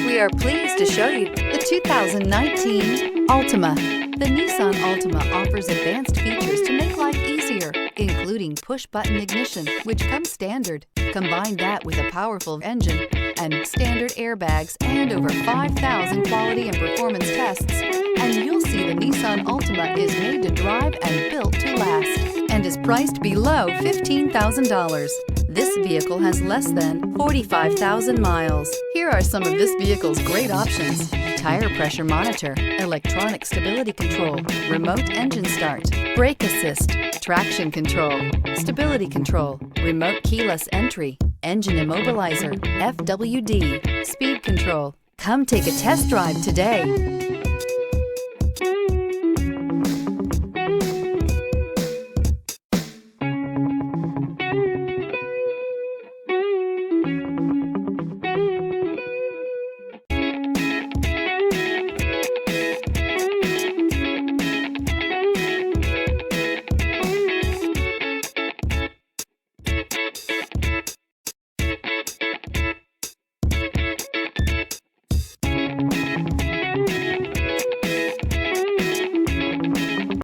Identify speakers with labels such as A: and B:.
A: We are pleased to show you the 2019 Altima. The Nissan Altima offers advanced features to make life easier, including push-button ignition, which comes standard. Combine that with a powerful engine and standard airbags and over 5,000 quality and performance tests, and you'll see the Nissan Altima is made to drive and built to last, and is priced below $15,000. This vehicle has less than 45,000 miles. Here are some of this vehicle's great options: tire pressure monitor, electronic stability control, remote engine start, brake assist, traction control, stability control, remote keyless entry, engine immobilizer, FWD, speed control. Come take a test drive today.